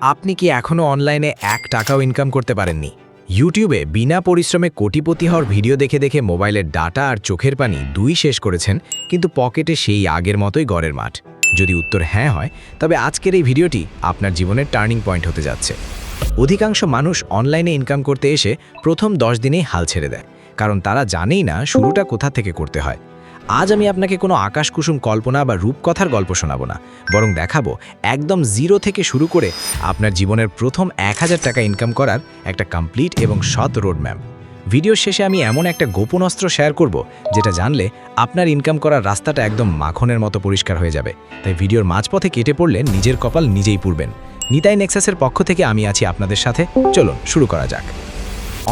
আপনি কি এখনও অনলাইনে টাকাও ইনকাম করতে পারেননি? ইউটিউবে বিনা পরিশ্রমে কোটিপতি হওয়ার ভিডিও দেখে দেখে মোবাইলের ডাটা আর চোখের পানি দুই শেষ করেছেন, কিন্তু পকেটে সেই আগের মতোই গড়ের মাঠ। যদি উত্তর হ্যাঁ হয়, তবে আজকের এই ভিডিওটি আপনার জীবনের টার্নিং পয়েন্ট হতে যাচ্ছে। অধিকাংশ মানুষ অনলাইনে ইনকাম করতে এসে প্রথম 10 দিনেই হাল ছেড়ে দেয়, কারণ তারা জানেই না শুরুটা কোথা থেকে করতে হয়। আজ আমি আপনাকে কোনো আকাশকুসুম কল্পনা বা রূপকথার গল্প শোনাবো না, বরং দেখাবো একদম জিরো থেকে শুরু করে আপনার জীবনের প্রথম 1000 টাকা ইনকাম করার একটা কমপ্লিট এবং সৎ রোডম্যাপ। ভিডিওর শেষে আমি এমন একটা গোপন অস্ত্র শেয়ার করব, যেটা জানলে আপনার ইনকাম করার রাস্তাটা একদম মাখনের মতো পরিষ্কার হয়ে যাবে। তাই ভিডিওর মাঝপথে কেটে পড়লে নিজের কপাল নিজেই পুড়বেন। নিতাই নেক্সাসের পক্ষ থেকে আমি আছি আপনাদের সাথে। চলুন শুরু করা যাক।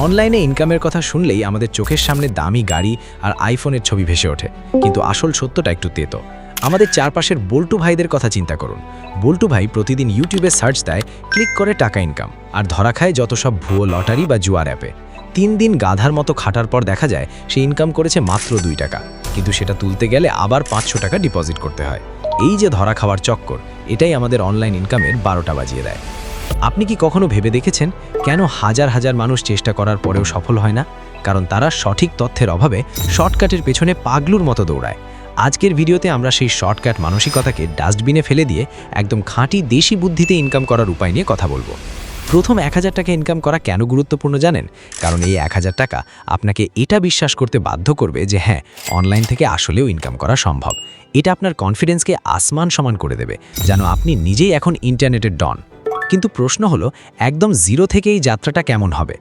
অনলাইনে ইনকামের কথা শুনলেই আমাদের চোখের সামনে দামি গাড়ি আর আইফোনের ছবি ভেসে ওঠে, কিন্তু আসল সত্যটা একটু তেতো। আমাদের চারপাশের বল্টু ভাইদের কথা চিন্তা করুন। বল্টু ভাই প্রতিদিন ইউটিউবে সার্চ দেয়, ক্লিক করে টাকা ইনকাম, আর ধরা খায় যত সব ভুয়ো লটারি বা জুয়ার অ্যাপে। 3 দিন গাধার মতো খাটার পর দেখা যায় সে ইনকাম করেছে মাত্র 2 টাকা, কিন্তু সেটা তুলতে গেলে আবার 500 টাকা ডিপোজিট করতে হয়। এই যে ধরা খাওয়ার চক্কর, এটাই আমাদের অনলাইন ইনকামের 12টা বাজিয়ে দেয়। আপনি কি কখনো ভেবে দেখেছেন কেন হাজার হাজার মানুষ চেষ্টা করার পরেও সফল হয় না? কারণ তারা সঠিক তথ্যের অভাবে শর্টকাটের পেছনে পাগলুর মতো দৌড়ায়। আজকের ভিডিওতে আমরা সেই শর্টকাট মানসিকতাকে ডাস্টবিনে ফেলে দিয়ে একদম খাঁটি দেশি বুদ্ধিতে ইনকাম করার উপায় নিয়ে কথা বলবো। প্রথম 1000 টাকা ইনকাম করা কেন গুরুত্বপূর্ণ জানেন? কারণ এই 1000 টাকা আপনাকে এটা বিশ্বাস করতে বাধ্য করবে যে হ্যাঁ, অনলাইন থেকে আসলেও ইনকাম করা সম্ভব। এটা আপনার কনফিডেন্সকে আসমান সমান করে দেবে, যেন আপনি নিজেই এখন ইন্টারনেটের ডন। কিন্তু প্রশ্ন হলো, একদম জিরো থেকে এই যাত্রাটা কেমন হবে?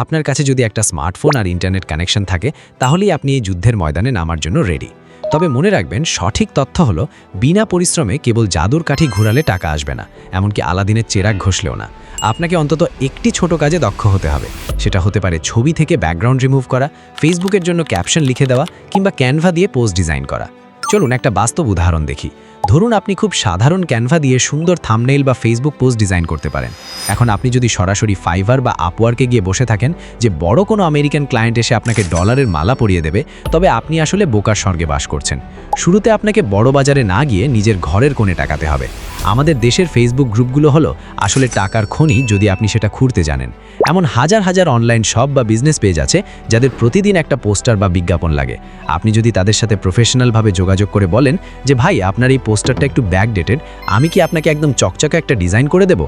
আপনার কাছে যদি একটা স্মার্টফোন আর ইন্টারনেট কানেকশন থাকে, তাহলেই আপনি এই যুদ্ধের ময়দানে নামার জন্য রেডি। তবে মনে রাখবেন, সঠিক তথ্য হলো বিনা পরিশ্রমে কেবল জাদুর কাঠি ঘুরালে টাকা আসবে না, এমনকি আলাদিনের চেরাগ ঘষলেও না। আপনাকে অন্তত একটি ছোট কাজে দক্ষ হতে হবে। সেটা হতে পারে ছবি থেকে ব্যাকগ্রাউন্ড রিমুভ করা, ফেসবুকের জন্য ক্যাপশন লিখে দেওয়া, কিংবা ক্যানভা দিয়ে পোস্ট ডিজাইন করা। চলুন একটা বাস্তব উদাহরণ দেখি। ধরুন আপনি খুব সাধারণ ক্যানভা দিয়ে সুন্দর থাম্বনেইল বা ফেসবুক পোস্ট ডিজাইন করতে পারেন। এখন আপনি যদি সরাসরি ফাইভার বা আপওয়ার্কে গিয়ে বসে থাকেন যে বড় কোনো আমেরিকান ক্লায়েন্ট এসে আপনাকে ডলারের মালা পরিয়ে দেবে, তবে আপনি আসলে বোকার স্বর্গে বাস করছেন। শুরুতে আপনাকে বড় বাজারে না গিয়ে নিজের ঘরের কোণে টাকাতে হবে। আমাদের দেশের ফেসবুক গ্রুপগুলো হলো আসলে টাকার খনি, যদি আপনি সেটা খুঁড়তে জানেন। এমন হাজার হাজার অনলাইন শপ বা বিজনেস পেজ আছে যাদের প্রতিদিন একটা পোস্টার বা বিজ্ঞাপন লাগে। আপনি যদি তাদের সাথে প্রফেশনালভাবে যোগাযোগ করে বলেন যে ভাই, আপনার এই পোস্টারটা একটু ব্যাকডেটেড, আমি কি আপনাকে একদম চকচকে একটা ডিজাইন করে দেব?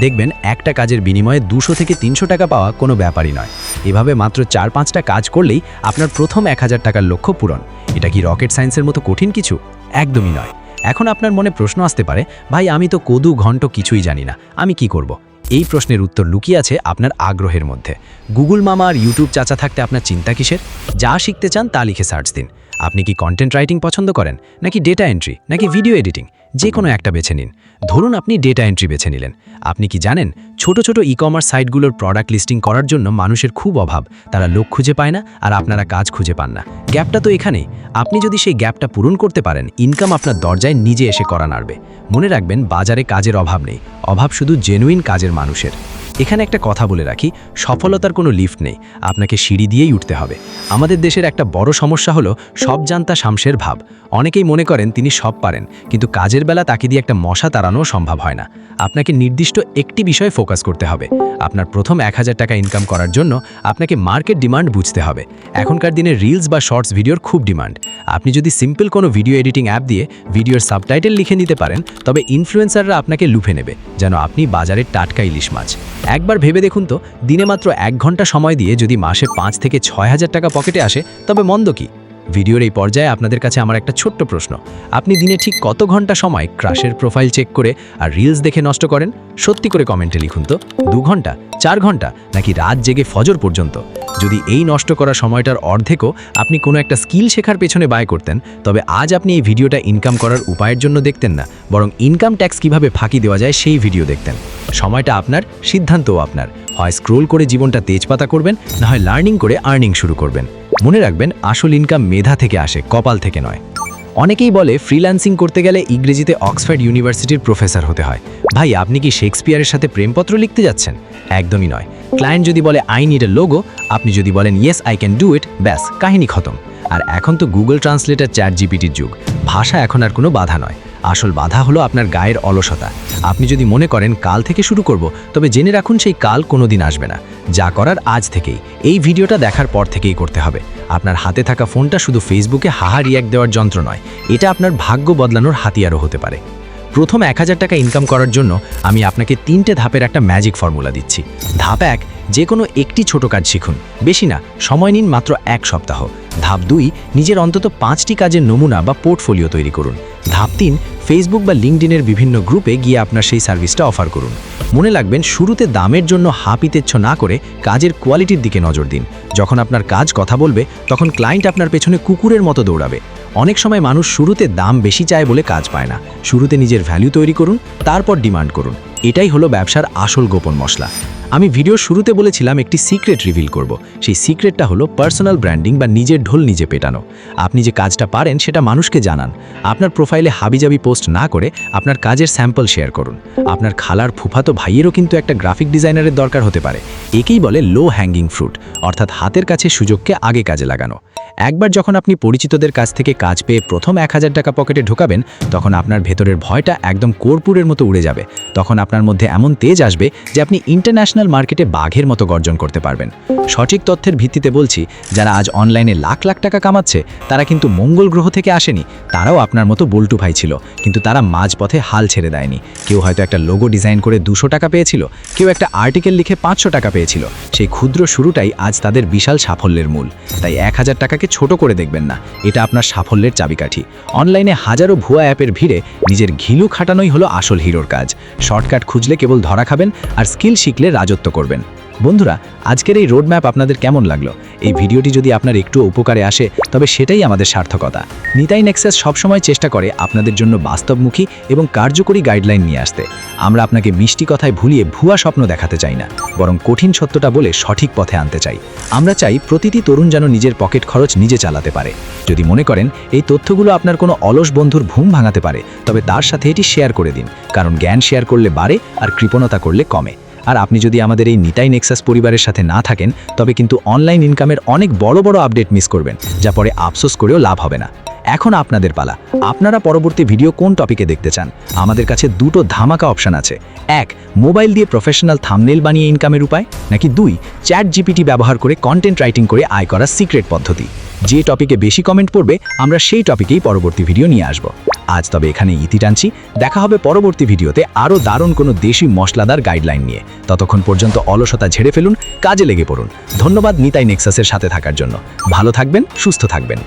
দেখবেন একটা কাজের বিনিময়ে 200 থেকে 300 টাকা পাওয়া কোনো ব্যাপারই নয়। এভাবে মাত্র 4-5টা কাজ করলেই আপনার প্রথম 1000 টাকার লক্ষ্য পূরণ। এটা কি রকেট সায়েন্সের মতো কঠিন কিছু? একদমই নয়। এখন আপনার মনে প্রশ্ন আসতে পারে, ভাই আমি তো কদু ঘন্ট কিছুই জানি না, আমি কি করব? এই প্রশ্নের উত্তর লুকিয়ে আছে আপনার আগ্রহের মধ্যে। গুগল মামা আর ইউটিউব চাচা থাকতে আপনার চিন্তা কিসের? যা শিখতে চান তা লিখে সার্চ দিন। আপনি কি কন্টেন্ট রাইটিং পছন্দ করেন, নাকি ডেটা এন্ট্রি, নাকি ভিডিও এডিটিং? যে কোনো একটা বেছে নিন। ধরুন আপনি ডেটা এন্ট্রি বেছে নিলেন। আপনি কি জানেন, ছোট ছোট ই-কমার্স সাইটগুলোর প্রোডাক্ট লিস্টিং করার জন্য মানুষের খুব অভাব। তারা লোক খুঁজে পায় না, আর আপনারা কাজ খুঁজে পান না। গ্যাপটা তো এখানেই। আপনি যদি সেই গ্যাপটা পূরণ করতে পারেন, ইনকাম আপনার দরজায় নিজে এসে করা নাড়বে। মনে রাখবেন, বাজারে কাজের অভাব নেই, অভাব শুধু জেনুইন কাজের মানুষের। এখানে একটা কথা বলে রাখি, সফলতার কোনো লিফট নেই, আপনাকে সিঁড়ি দিয়েই উঠতে হবে। আমাদের দেশের একটা বড় সমস্যা হলো সব জানতা শামশের ভাব। অনেকেই মনে করেন তিনি সব পারেন, কিন্তু কাজের বেলা তাকে দিয়ে একটা মশা তাড়ানো সম্ভব হয় না। আপনাকে নির্দিষ্ট একটি বিষয়ে ফোকাস করতে হবে। আপনার প্রথম 1000 টাকা ইনকাম করার জন্য আপনাকে মার্কেট ডিমান্ড বুঝতে হবে। এখনকার দিনে রিলস বা শর্টস ভিডিওর খুব ডিমান্ড। আপনি যদি সিম্পল কোনো ভিডিও এডিটিং অ্যাপ দিয়ে ভিডিওর সাবটাইটেল লিখে নিতে পারেন, তবে ইনফ্লুয়েন্সাররা আপনাকে লুফে নেবে যেন আপনি বাজারের টাটকা ইলিশ মাছ। একবার ভেবে দেখুন তো, দিনে মাত্র 1 ঘন্টা সময় দিয়ে যদি মাসে 5 থেকে 6000 টাকা পকেটে আসে, তবে মন্দ কি? ভিডিওর এই পর্যায়ে আপনাদের কাছে আমার একটা ছোট্ট প্রশ্ন, আপনি দিনে ঠিক কত ঘন্টা সময় ক্রাশের প্রোফাইল চেক করে আর রিলস দেখে নষ্ট করেন? সত্যি করে কমেন্টে লিখুন তো। 2 ঘন্টা, 4 ঘন্টা, নাকি রাত জেগে ফজর পর্যন্ত? যদি এই নষ্ট করা সময়টার অর্ধেকও আপনি কোনো একটা স্কিল শেখার পেছনে ব্যয় করতেন, তবে আজ আপনি এই ভিডিওটা ইনকাম করার উপায়ের জন্য দেখতেন না, বরং ইনকাম ট্যাক্স কিভাবে ফাঁকি দেওয়া যায় সেই ভিডিও দেখতেন। সময়টা আপনার, সিদ্ধান্তও আপনার। হয় স্ক্রোল করে জীবনটা তেজপাতা করবেন, না হয় লার্নিং করে আর্নিং শুরু করবেন। মনে রাখবেন, আসল ইনকাম মেধা থেকে আসে, কপাল থেকে নয়। অনেকেই বলে ফ্রিল্যান্সিং করতে গেলে ইংরেজিতে অক্সফোর্ড ইউনিভার্সিটির প্রফেসর হতে হয়। ভাই, আপনি কি শেক্সপিয়ারের সাথে প্রেমপত্র লিখতে যাচ্ছেন? একদমই নয়। ক্লায়েন্ট যদি বলে আই নিড এ লোগো, আপনি যদি বলেন yes I can do it, ব্যাস কাহিনী খতম। আর এখন তো গুগল ট্রান্সলেটার, চ্যাট জিপিটির যুগ। ভাষা এখন আর কোনো বাধা নয়। আসল বাধা হলো আপনার গায়ের অলসতা। আপনি যদি মনে করেন কাল থেকে শুরু করব, তবে জেনে রাখুন সেই কাল কোনোদিন আসবে না। যা করার আজ থেকেই, এই ভিডিওটা দেখার পর থেকেই করতে হবে। আপনার হাতে থাকা ফোনটা শুধু ফেসবুকে হাহা রিয়্যাক্ট দেওয়ার যন্ত্র নয়, এটা আপনার ভাগ্য বদলানোর হাতিয়ারও হতে পারে। প্রথম 1000 টাকা ইনকাম করার জন্য আমি আপনাকে 3টে ধাপের একটা ম্যাজিক ফর্মুলা দিচ্ছি। ধাপ 1, যে কোনো একটি ছোট কাজ শিখুন, বেশি না, সময় নিন মাত্র 1 সপ্তাহ। ধাপ 2, নিজের অন্তত 5টি কাজের নমুনা বা পোর্টফোলিও তৈরি করুন। ধাপ 3, ফেসবুক বা লিঙ্কডইনের বিভিন্ন গ্রুপে গিয়ে আপনার সেই সার্ভিসটা অফার করুন। মনে রাখবেন, শুরুতে দামের জন্য হাপিতেচ্ছ না করে কাজের কোয়ালিটির দিকে নজর দিন। যখন আপনার কাজ কথা বলবে, তখন ক্লায়েন্ট আপনার পেছনে কুকুরের মতো দৌড়াবে। অনেক সময় মানুষ শুরুতে দাম বেশি চায় বলে কাজ পায় না। শুরুতে নিজের ভ্যালু তৈরি করুন, তারপর ডিমান্ড করুন। এটাই হলো ব্যবসার আসল গোপন মশলা। আমি ভিডিওর শুরুতে বলেছিলাম একটি সিক্রেট রিভিল করব। সেই সিক্রেটটা হলো পার্সোনাল ব্র্যান্ডিং বা নিজের ঢোল নিজে পেটানো। আপনি যে কাজটা পারেন সেটা মানুষকে জানান। আপনার প্রোফাইলে হাবিজাবি পোস্ট না করে আপনার কাজের স্যাম্পল শেয়ার করুন। আপনার খালার ফুফাতো ভাইয়েরও কিন্তু একটা গ্রাফিক ডিজাইনারের দরকার হতে পারে। একেই বলে লো হ্যাঙ্গিং ফ্রুট, অর্থাৎ হাতের কাছে সুযোগকে আগে কাজে লাগানো। একবার যখন আপনি পরিচিতদের কাছ থেকে কাজ পেয়ে প্রথম 1000 টাকা পকেটে ঢোকাবেন, তখন আপনার ভেতরের ভয়টা একদম কর্পূরের মতো উড়ে যাবে। তখন আপনার মধ্যে এমন তেজ আসবে যে আপনি ইন্টারন্যাশনাল মার্কেটে বাঘের মতো গর্জন করতে পারবেন। সঠিক তথ্যের ভিত্তিতে বলছি, যারা আজ অনলাইনে লাখ লাখ টাকা কামাচ্ছে, তারা কিন্তু মঙ্গল গ্রহ থেকে আসেনি। তারাও আপনার মতো বল্টু ভাই ছিল, কিন্তু তারা মাঝপথে হাল ছেড়ে দেয়নি। কেউ হয়তো একটা লোগো ডিজাইন করে 200 টাকা পেয়েছিল, কেউ একটা আর্টিকেল লিখে 500 টাকা পেয়েছিল। সেই ক্ষুদ্র শুরুটাই আজ তাদের বিশাল সাফল্যের মূল। তাই 1000 টাকাকে ছোট করে দেখবেন না, এটা আপনার সাফল্যের চাবিকাঠি। অনলাইনে হাজারো ভুয়া অ্যাপের ভিড়ে নিজের ঘিলু খাটানোই হলো আসল হিরোর কাজ। শর্টকাট খুঁজলে কেবল ধরা খাবেন, আর স্কিল শিখলে রাজত্ব করবেন। বন্ধুরা, আজকের এই রোডম্যাপ আপনাদের কেমন লাগলো? এই ভিডিওটি যদি আপনার একটু উপকারে আসে, তবে সেটাই আমাদের সার্থকতা। নিতাই নেক্সাস সবসময় চেষ্টা করে আপনাদের জন্য বাস্তবমুখী এবং কার্যকরী গাইডলাইন নিয়ে আসতে। আমরা আপনাকে মিষ্টি কথায় ভুলিয়ে ভুয়া স্বপ্ন দেখাতে চাই না, বরং কঠিন সত্যটা বলে সঠিক পথে আনতে চাই। আমরা চাই প্রতিটি তরুণ যেন নিজের পকেট খরচ নিজে চালাতে পারে। যদি মনে করেন এই তথ্যগুলো আপনার কোনো অলস বন্ধুর ঘুম ভাঙাতে পারে, তবে তার সাথে এটি শেয়ার করে দিন, কারণ জ্ঞান শেয়ার করলে বাড়ে আর কৃপণতা করলে কমে। আর আপনি যদি আমাদের এই নিতাই নেক্সাস পরিবারের সাথে না থাকেন, তবে কিন্তু অনলাইন ইনকামের অনেক বড় বড় আপডেট মিস করবেন, যা পরে আফসোস করেও লাভ হবে না। এখন আপনাদের পালা। আপনারা পরবর্তী ভিডিও কোন টপিকে দেখতে চান? আমাদের কাছে 2টো ধামাকা অপশন আছে। 1, মোবাইল দিয়ে প্রফেশনাল থাম্বনেল বানিয়ে ইনকামের উপায়, নাকি 2, চ্যাট জিপিটি ব্যবহার করে কন্টেন্ট রাইটিং করে আয় করার সিক্রেট পদ্ধতি। যে টপিকে বেশি কমেন্ট পড়বে, আমরা সেই টপিকেই পরবর্তী ভিডিও নিয়ে আসব। আজ তবে এখানে ইতি টানছি। দেখা হবে পরবর্তী ভিডিওতে আরও দারুণ কোনো দেশি মশলাদার গাইডলাইন নিয়ে। ততক্ষণ পর্যন্ত অলসতা ঝেড়ে ফেলুন, কাজে লেগে পড়ুন। ধন্যবাদ নিতাই নেক্সাসের সাথে থাকার জন্য। ভালো থাকবেন, সুস্থ থাকবেন।